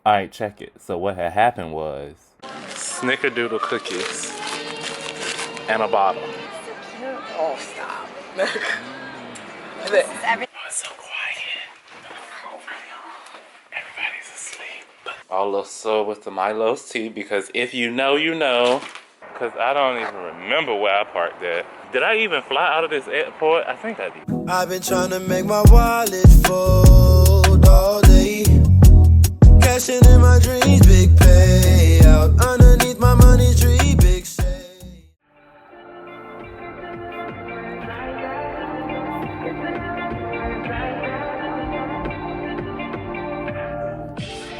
Alright, check it. So what had happened was snickerdoodle cookies and a bottle. Oh, stop. Oh, it's so quiet. Everybody's asleep. Also with the Milo's tea, because if you know, you know. Because I don't even remember where I parked at. Did I even fly out of this airport? I think I did. I've been trying to make my wallet fold all day. Cashing in my dreams, big payout. Underneath my money tree, big shade.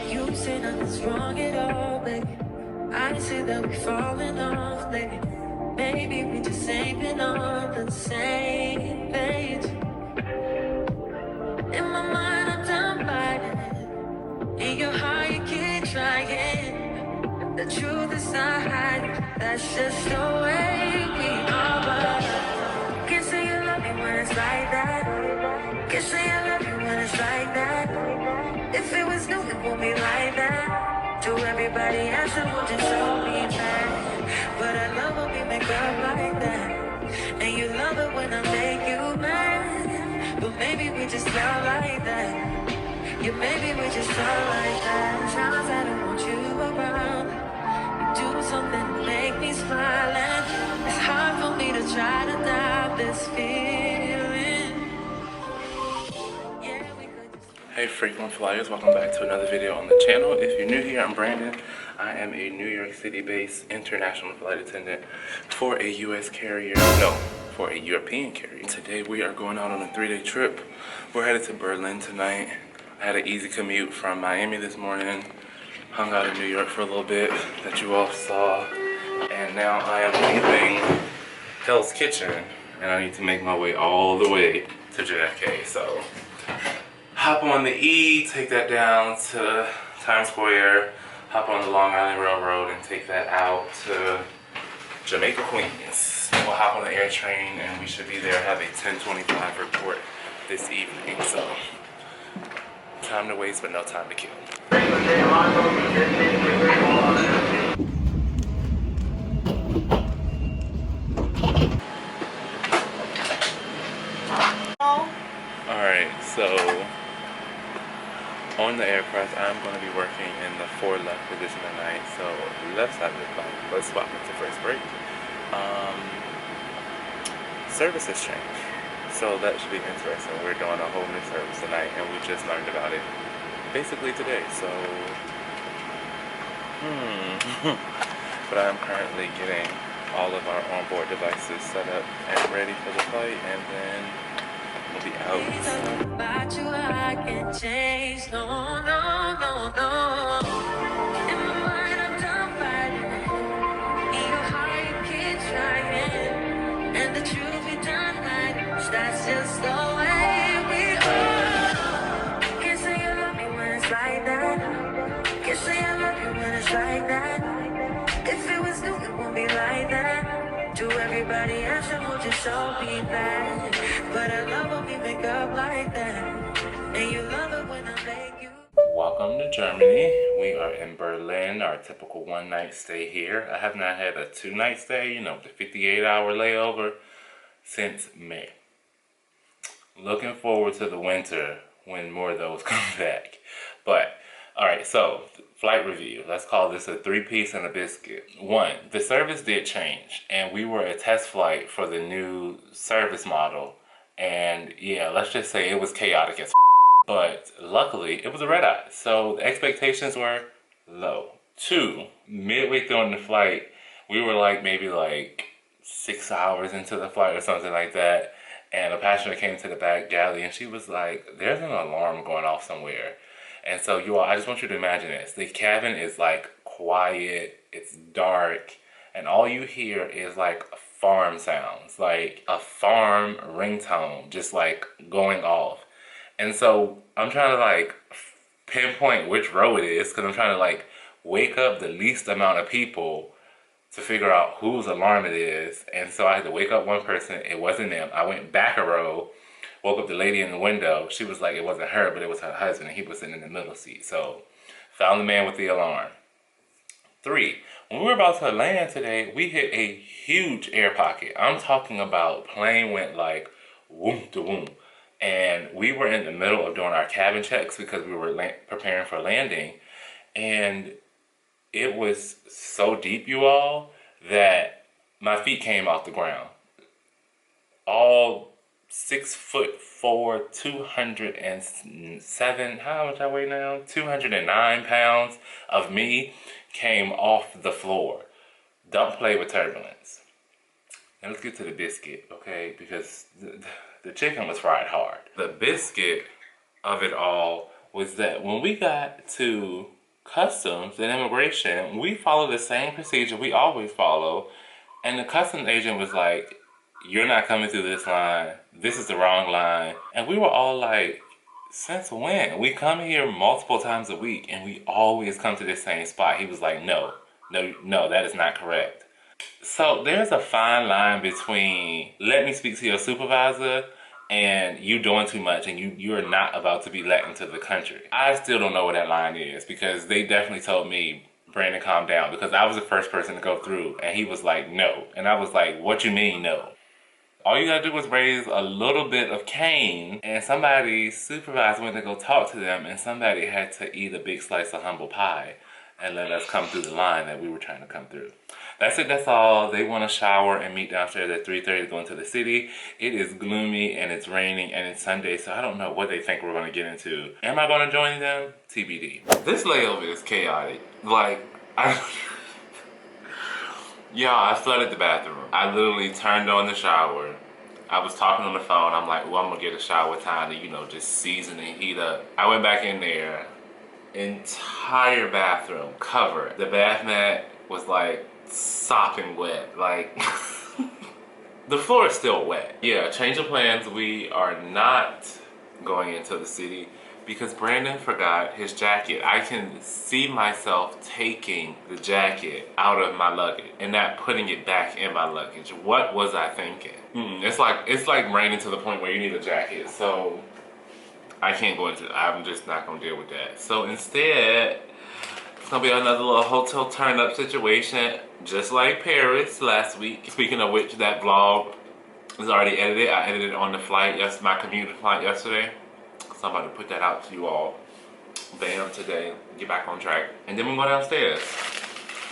You say nothing's wrong at all, baby. I say that we're falling off, baby. Maybe we just ain't been on the same page. In my mind, I'm done fighting it. In your heart, you keep trying. The truth is not hiding. That's just the way we are. But can't say you love me when it's like that. Can't say I love you when it's like that. If it was new, it won't be like that. To everybody else, it would just show me back. But I love when we make up like that. And you love it when I make you mad. But maybe we just love like that. Yeah, maybe we just love like that. Times I don't want you around. You do something to make me smile. And it's hard for me to try to doubt this feeling. Yeah, we could just... Hey frequent flyers, welcome back to another video on the channel. If you're new here, I'm Brandon. I am a New York City based international flight attendant for a US carrier, for a European carrier. Today we are going out on a 3-day trip. We're headed to Berlin tonight. I had an easy commute from Miami this morning, hung out in New York for a little bit that you all saw, and now I am leaving Hell's Kitchen and I need to make my way all the way to JFK. So hop on the E, take that down to Times Square, hop on the Long Island Railroad and take that out to Jamaica, Queens. We'll hop on the air train and we should be there, have a 10:25 report this evening. So time to waste but no time to kill. Alright, so on the aircraft, I'm going to be working in the 4 left position tonight. So left side of the clock, let's swap into first break. Service has changed, so that should be interesting. We're doing a whole new service tonight, and we just learned about it basically today. So, but I'm currently getting all of our onboard devices set up and ready for the flight, and then we'll be out. About you, I can't change. No, no, no, no. In my mind, I'm done fighting. In your heart, you keep trying. And the truth, we done hiding. That's just the way we are. Can't say you love me when it's like that. Can't say I love you when it's like that. If it was new, it won't be like that. To everybody else, it will just show me that. But I love when we make up like that. And you love it when I make you. Welcome to Germany. We are in Berlin, our typical 1-night stay here. I have not had a 2-night stay, the 58-hour layover, since May. Looking forward to the winter when more of those come back. But, alright, so flight review. Let's call this a 3-piece and a biscuit. 1, the service did change, and we were a test flight for the new service model. And yeah, let's just say it was chaotic as but luckily it was a red eye, so the expectations were low. 2, midway through on the flight, we were maybe 6 hours into the flight or something like that, and a passenger came to the back galley and she was like, there's an alarm going off somewhere. And so you all, I just want you to imagine this. The cabin is quiet, it's dark, and all you hear is farm sounds, like a farm ringtone just going off. And so I'm trying to pinpoint which row it is, because I'm trying to wake up the least amount of people to figure out whose alarm it is. And so I had to wake up one person. It wasn't them. I went back a row, woke up the lady in the window. She was like, it wasn't her, but it was her husband, and he was sitting in the middle seat. So Found the man with the alarm. 3, when we were about to land today, we hit a huge air pocket. I'm talking about plane went like whoom to whoom. And we were in the middle of doing our cabin checks because we were preparing for landing. And it was so deep, you all, that my feet came off the ground. All 6'4", 207, how much I weigh now? 209 pounds of me came off the floor. Don't play with turbulence. Now let's get to the biscuit, okay? Because the chicken was fried hard. The biscuit of it all was that when we got to customs and immigration, we followed the same procedure we always follow. And the customs agent was like, you're not coming through this line. This is the wrong line. And we were all like, since when? We come here multiple times a week and we always come to the same spot. He was like, no, that is not correct. So there's a fine line between let me speak to your supervisor and you doing too much and you're not about to be let into the country. I still don't know what that line is because they definitely told me, Brandon, calm down, because I was the first person to go through and he was like, no. And I was like, what you mean no? All you gotta do was raise a little bit of cane and somebody's supervisor went to go talk to them and somebody had to eat a big slice of humble pie and let us come through the line that we were trying to come through. That's it, that's all. They want to shower and meet downstairs at 3:30 to go into the city. It is gloomy and it's raining and it's Sunday, so I don't know what they think we're going to get into. Am I going to join them? TBD. This layover is chaotic. Like, I flooded the bathroom. I literally turned on the shower. I was talking on the phone. I'm like, well, I'm going to get a shower time to, just season and heat up. I went back in there. Entire bathroom covered. The bath mat was like sopping wet. Like, the floor is still wet. Yeah, change of plans. We are not going into the city because Brandon forgot his jacket. I can see myself taking the jacket out of my luggage and not putting it back in my luggage. What was I thinking? It's like raining to the point where you need a jacket. So I can't go into it. I'm just not going to deal with that. So instead, it's going to be another little hotel turn-up situation, just like Paris last week. Speaking of which, that vlog is already edited. I edited it on the flight, my commuting flight yesterday. So I'm about to put that out to you all. Bam, today. Get back on track. And then we go downstairs.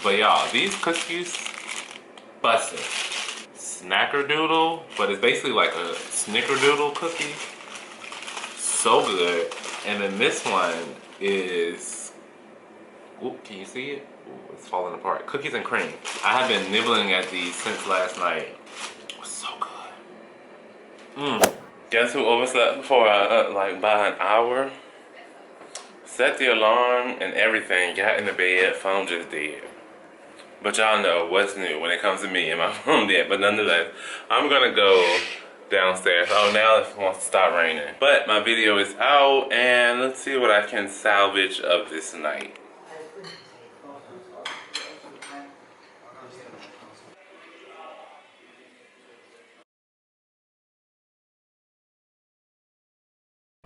But y'all, these cookies, busted. Snackerdoodle, but it's basically like a snickerdoodle cookie. So good. And then this one is, can you see it? Ooh, it's falling apart. Cookies and cream. I have been nibbling at these since last night. It was so good. Guess who overslept before by an hour? Set the alarm and everything. Got in the bed, phone just dead. But y'all know what's new when it comes to me and my phone dead. But nonetheless, I'm gonna go downstairs. Oh, now it wants to stop raining. But my video is out and let's see what I can salvage of this night.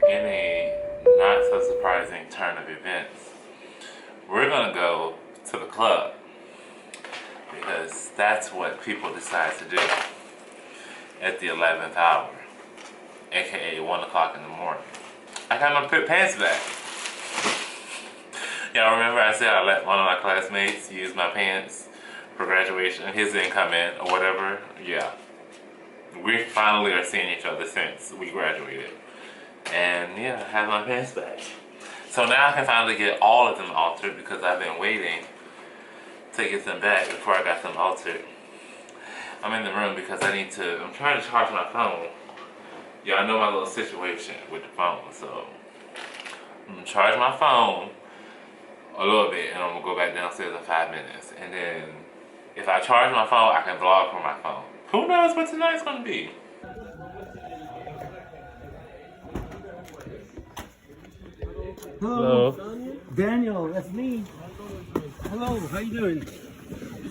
In a not so surprising turn of events, we're gonna go to the club because that's what people decide to do at the 11th hour, aka 1 o'clock in the morning. I got my pants back. Y'all remember I said I let one of my classmates use my pants for graduation? His didn't come in or whatever. Yeah. We finally are seeing each other since we graduated. And yeah, I have my pants back. So now I can finally get all of them altered because I've been waiting to get them back before I got them altered. I'm in the room because I'm trying to charge my phone. Y'all know my little situation with the phone, so I'm gonna charge my phone a little bit and I'm gonna go back downstairs in 5 minutes. And then if I charge my phone, I can vlog from my phone. Who knows what tonight's gonna be? Hello. Daniel, that's me. Hello, how you doing?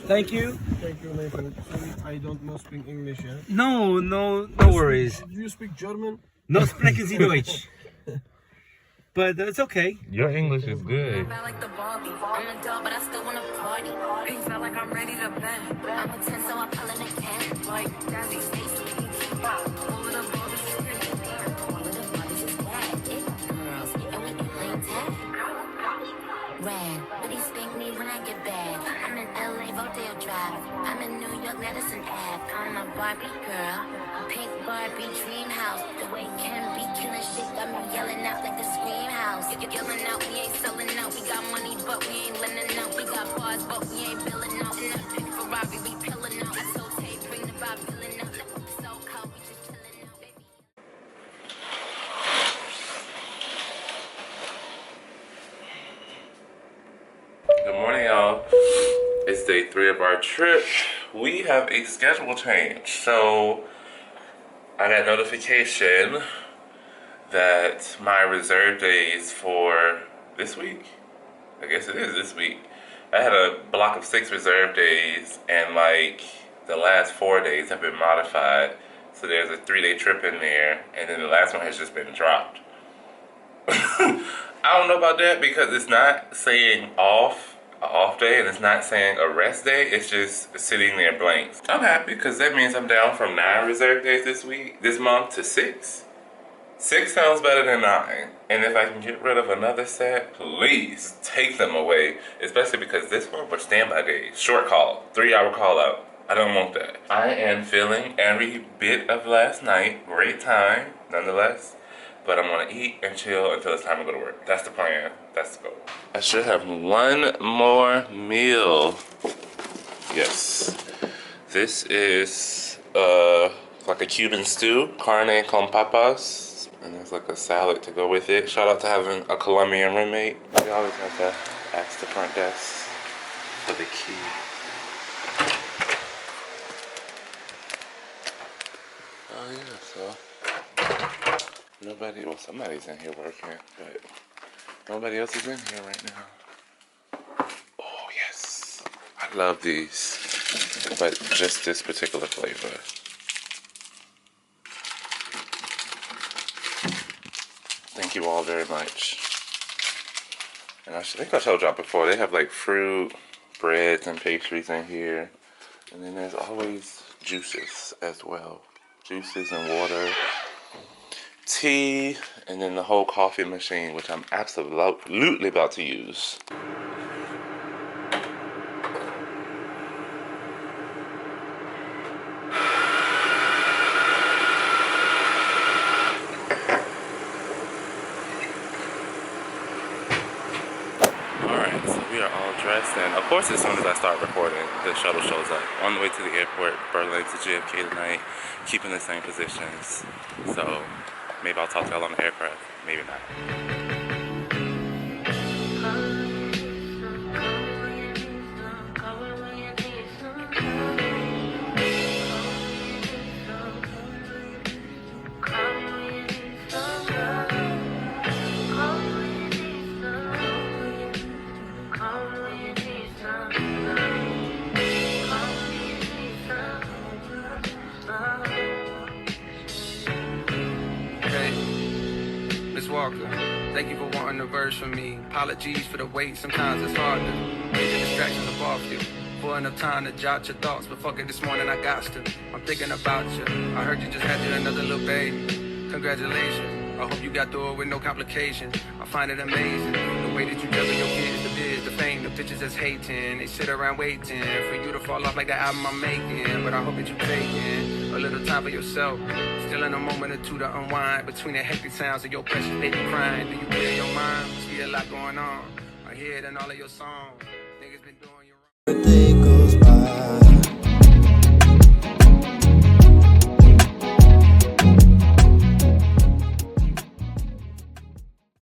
Thank you. Thank you, Nathan. Sorry, I don't know speak English, yeah? No worries. Do you speak German? No sprechen Sie Deutsch. but it's okay. Your English is good. I like the Barbie. I'm a dog, but I still wanna party. Things felt like I'm ready to bend. I'm a 10, so I pull in a 10. Like Daddy, Stacy, all of the Barbies is pretty. All of the Barbies is bad. It girls, and we can play tag. Red, but he spank me when I get back. I'm in LA, Rodeo Drive. I'm in New York, Madison Ave. I'm a Barbie girl. Pink Barbie dream house. The way Ken be killing shit got me yelling out like the scream house. You're yelling out, we ain't selling out. We got money, but we ain't lending out. We got bars, but we ain't billing out. In that big Ferrari, we pillin' out. I told Tay, bring the vibe, filling out. So cold, we just chillin' out, baby. Good morning, y'all. It's day 3 of our trip. We have a schedule change. So I got notification that my reserve days for this week, I guess it is this week, I had a block of 6 reserve days, and like the last 4 days have been modified. So there's a 3-day trip in there, and then the last one has just been dropped. I don't know about that because it's not saying off day, and it's not saying a rest day. It's just sitting there blank. I'm happy because that means I'm down from 9 reserve days this month to 6. 6 sounds better than 9. And if I can get rid of another set, please take them away. Especially because this one were standby days. Short call, 3-hour call out. I don't want that. I am feeling every bit of last night. Great time, nonetheless. But I'm gonna eat and chill until it's time to go to work. That's the plan. That's the goal. I should have one more meal. Yes. This is like a Cuban stew, carne con papas, and there's like a salad to go with it. Shout out to having a Colombian roommate. We always have to ask the front desk for the key. Oh yeah, so. Nobody, well, somebody's in here working, but nobody else is in here right now. Oh, yes. I love these, but just this particular flavor. Thank you all very much. And I think I told y'all before, they have like fruit, breads, and pastries in here. And then there's always juices as well. Juices and water. Tea, and then the whole coffee machine, which I'm absolutely about to use. Alright, so we are all dressed, and of course as soon as I start recording, the shuttle shows up. On the way to the airport, Berlin to JFK tonight, keeping the same positions. So maybe I'll talk to y'all on the aircraft. Maybe not. Thank you for wanting a verse from me. Apologies for the wait, sometimes it's hard to get the distractions above you. For enough time to jot your thoughts, but fuck it, this morning I got to. I'm thinking about you. I heard you just had you another little baby. Congratulations. I hope you got through it with no complications. I find it amazing the way that you juggle your kids, the biz, the fame, the bitches that's hating. They sit around waiting for you to fall off like the album I'm making. But I hope that you taking a little time for yourself. Still in a moment or two to unwind between the hectic sounds of your precious baby crying. Do you clear your mind? See a lot going on. I hear it in all of your songs. Niggas been doing you wrong. The day goes by.